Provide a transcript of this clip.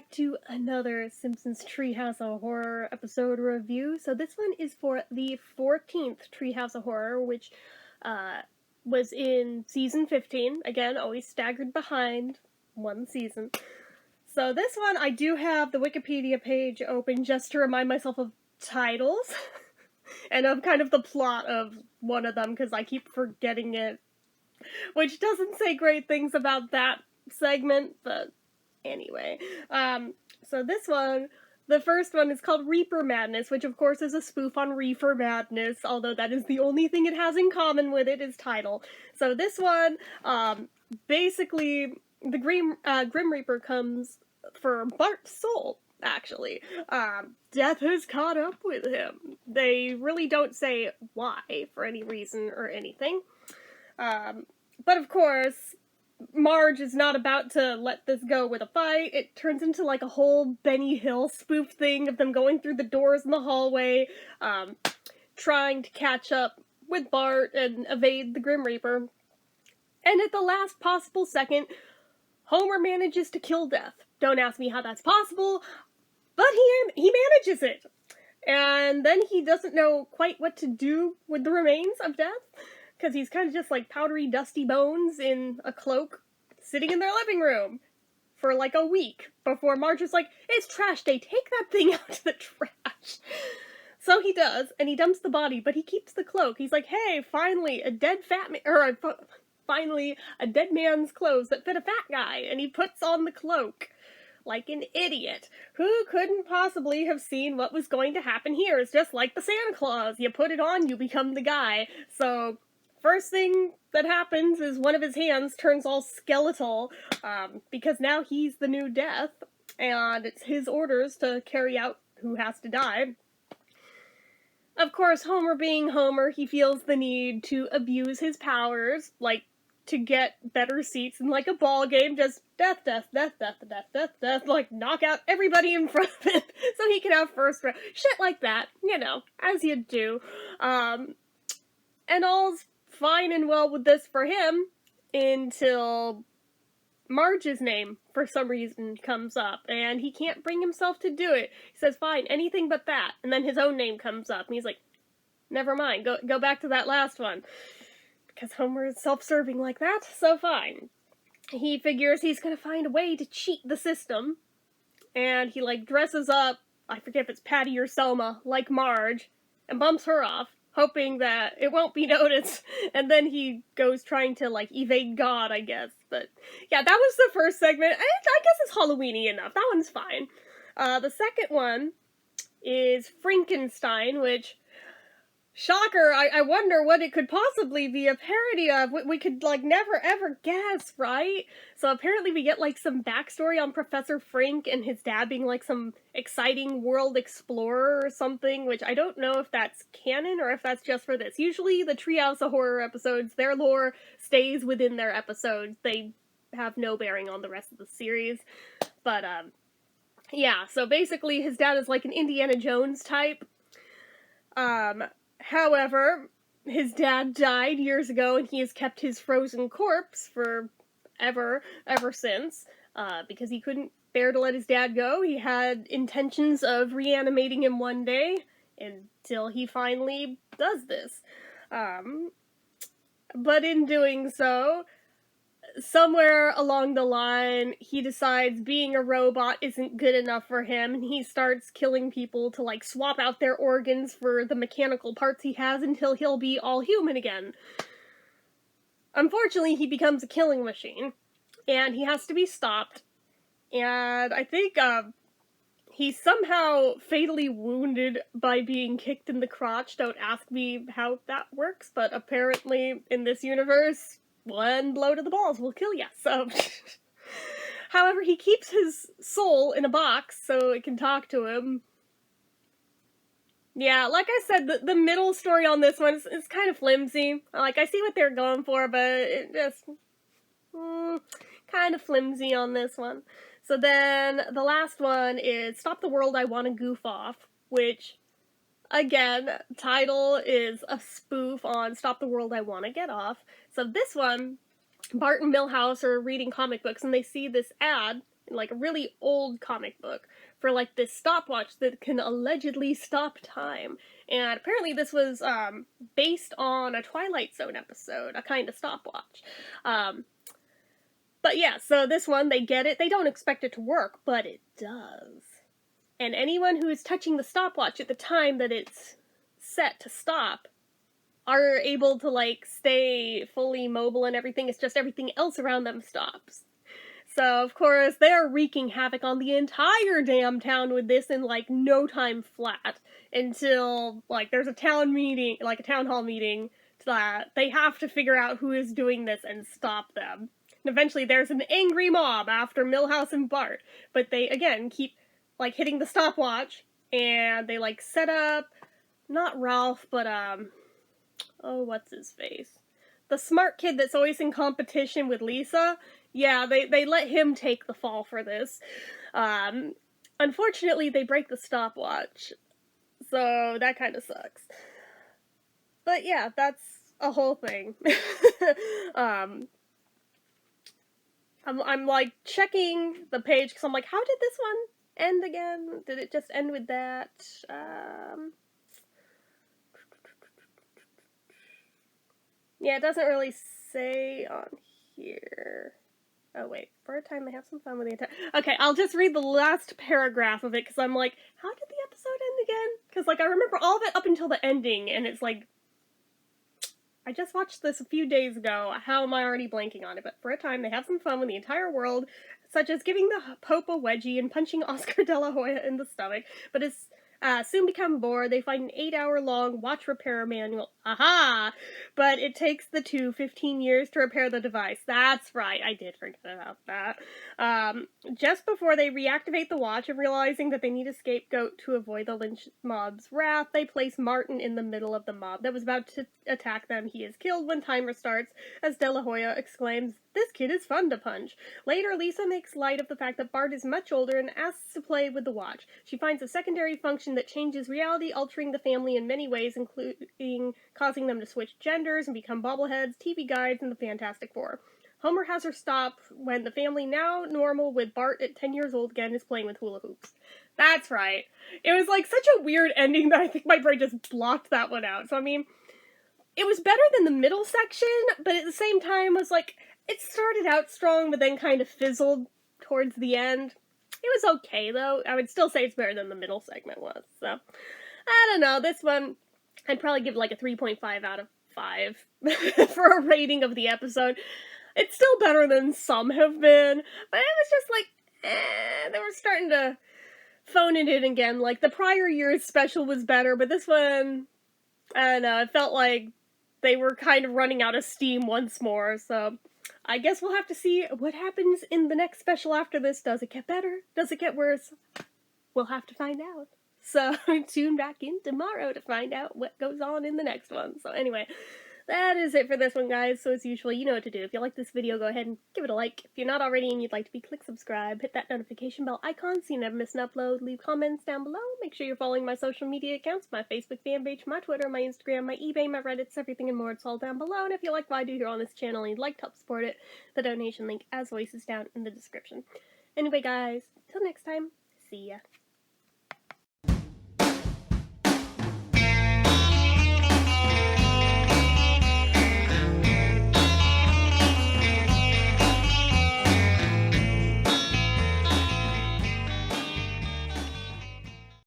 back to another Simpsons Treehouse of Horror episode review. So this one is for the 14th Treehouse of Horror, which was in season 15. Again, always staggered behind one season. So this one, I do have the Wikipedia page open just to remind myself of titles and of kind of the plot of one of them, because I keep forgetting it, which doesn't say great things about that segment, but anyway. So this one, the first one is called Reaper Madness, which of course is a spoof on Reefer Madness, although that is the only thing it has in common with it is title. So this one, basically, the Grim Reaper comes for Bart's soul, actually. Death has caught up with him. They really don't say why, for any reason or anything. But of course, Marge is not about to let this go with a fight. It turns into like a whole Benny Hill spoof thing of them going through the doors in the hallway, trying to catch up with Bart and evade the Grim Reaper. And at the last possible second, Homer manages to kill Death. Don't ask me how that's possible, but he manages it. And then he doesn't know quite what to do with the remains of Death, because he's kind of just like powdery, dusty bones in a cloak, sitting in their living room for like a week before Marge is like, it's trash day, take that thing out to the trash. So he does, and he dumps the body, but he keeps the cloak. He's like, hey, finally, finally a dead man's clothes that fit a fat guy, and he puts on the cloak. Like an idiot. Who couldn't possibly have seen what was going to happen here? It's just like the Santa Claus. You put it on, you become the guy. So first thing that happens is one of his hands turns all skeletal, because now he's the new Death, and it's his orders to carry out who has to die. Of course, Homer being Homer, he feels the need to abuse his powers, like, to get better seats in, like, a ball game, just death, like, knock out everybody in front of him, so he can have first round, shit like that, you know, as you do. And all's fine and well with this for him until Marge's name, for some reason, comes up, and he can't bring himself to do it. He says, fine, anything but that, and then his own name comes up, and he's like, never mind, go back to that last one. Because Homer is self-serving like that, so fine. He figures he's gonna find a way to cheat the system, and he, like, dresses up, I forget if it's Patty or Selma, like Marge, and bumps her off, hoping that it won't be noticed, and then he goes trying to, like, evade God, I guess. But, yeah, that was the first segment. I guess it's Halloween-y enough. That one's fine. The second one is Frankenstein, which, shocker, I wonder what it could possibly be a parody of. We could, like, never ever guess, right? So apparently we get, like, some backstory on Professor Frink and his dad being, like, some exciting world explorer or something, which I don't know if that's canon or if that's just for this. Usually the Treehouse of Horror episodes, their lore stays within their episodes. They have no bearing on the rest of the series. But, yeah, so basically his dad is, like, an Indiana Jones type. However, his dad died years ago, and he has kept his frozen corpse for ever since, because he couldn't bear to let his dad go. He had intentions of reanimating him one day, until he finally does this. But in doing so, somewhere along the line, he decides being a robot isn't good enough for him, and he starts killing people to, like, swap out their organs for the mechanical parts he has until he'll be all human again. Unfortunately, he becomes a killing machine, and he has to be stopped, and I think, he's somehow fatally wounded by being kicked in the crotch. Don't ask me how that works, but apparently, in this universe, one blow to the balls will kill ya, so. However, he keeps his soul in a box so it can talk to him. Yeah, like I said, the middle story on this one is kind of flimsy. Like, I see what they're going for, but it just, kind of flimsy on this one. So then, the last one is Stop the World, I Wanna Goof Off, which, again, title is a spoof on Stop the World, I Wanna Get Off. So this one, Bart and Milhouse are reading comic books, and they see this ad in like a really old comic book for like this stopwatch that can allegedly stop time. And apparently this was based on a Twilight Zone episode, a kind of stopwatch. But yeah, so this one, they get it. They don't expect it to work, but it does. And anyone who is touching the stopwatch at the time that it's set to stop are able to, like, stay fully mobile and everything. It's just everything else around them stops. So, of course, they're wreaking havoc on the entire damn town with this in, like, no time flat. Until, like, there's a town meeting, like a town hall meeting, that they have to figure out who is doing this and stop them. And eventually there's an angry mob after Milhouse and Bart. But they, again, keep, like, hitting the stopwatch. And they, like, set up, not Ralph, but, oh, what's his face? The smart kid that's always in competition with Lisa. Yeah, they let him take the fall for this. Unfortunately, they break the stopwatch. So that kind of sucks. But yeah, that's a whole thing. I'm like checking the page because I'm like, how did this one end again? Did it just end with that? Yeah, it doesn't really say on here. Oh wait, for a time they have some fun with the entire... Okay, I'll just read the last paragraph of it because I'm like, how did the episode end again? Because like I remember all of it up until the ending, and it's like, I just watched this a few days ago. How am I already blanking on it? But for a time they have some fun with the entire world, such as giving the Pope a wedgie and punching Oscar De La Hoya in the stomach. But it's soon become bored. They find an 8-hour-long watch repair manual. Aha! But it takes the two 15 years to repair the device. That's right, I did forget about that. Just before they reactivate the watch and realizing that they need a scapegoat to avoid the lynch mob's wrath, they place Martin in the middle of the mob that was about to attack them. He is killed when timer starts, as De La Hoya exclaims, "This kid is fun to punch." Later, Lisa makes light of the fact that Bart is much older and asks to play with the watch. She finds a secondary function that changes reality, altering the family in many ways, including causing them to switch genders and become bobbleheads, TV guides, and the Fantastic Four. Homer has her stop when the family, now normal with Bart at 10 years old again, is playing with hula hoops. That's right. It was like such a weird ending that I think my brain just blocked that one out. So I mean, it was better than the middle section, but at the same time was like, it started out strong but then kind of fizzled towards the end. It was okay though. I would still say it's better than the middle segment was. So, I don't know, this one, I'd probably give like a 3.5 out of 5 for a rating of the episode. It's still better than some have been, but it was just like, they were starting to phone it in again. Like, the prior year's special was better, but this one, I don't know, it felt like they were kind of running out of steam once more, so I guess we'll have to see what happens in the next special after this. Does it get better? Does it get worse? We'll have to find out. So tune back in tomorrow to find out what goes on in the next one. So anyway, that is it for this one, guys. So as usual, you know what to do. If you like this video, go ahead and give it a like. If you're not already and you'd like to be, click subscribe. Hit that notification bell icon so you never miss an upload. Leave comments down below. Make sure you're following my social media accounts, my Facebook fan page, my Twitter, my Instagram, my eBay, my Reddits, everything and more. It's all down below. And if you like what I do here on this channel and you'd like to help support it, the donation link, as always, is down in the description. Anyway, guys, till next time, see ya.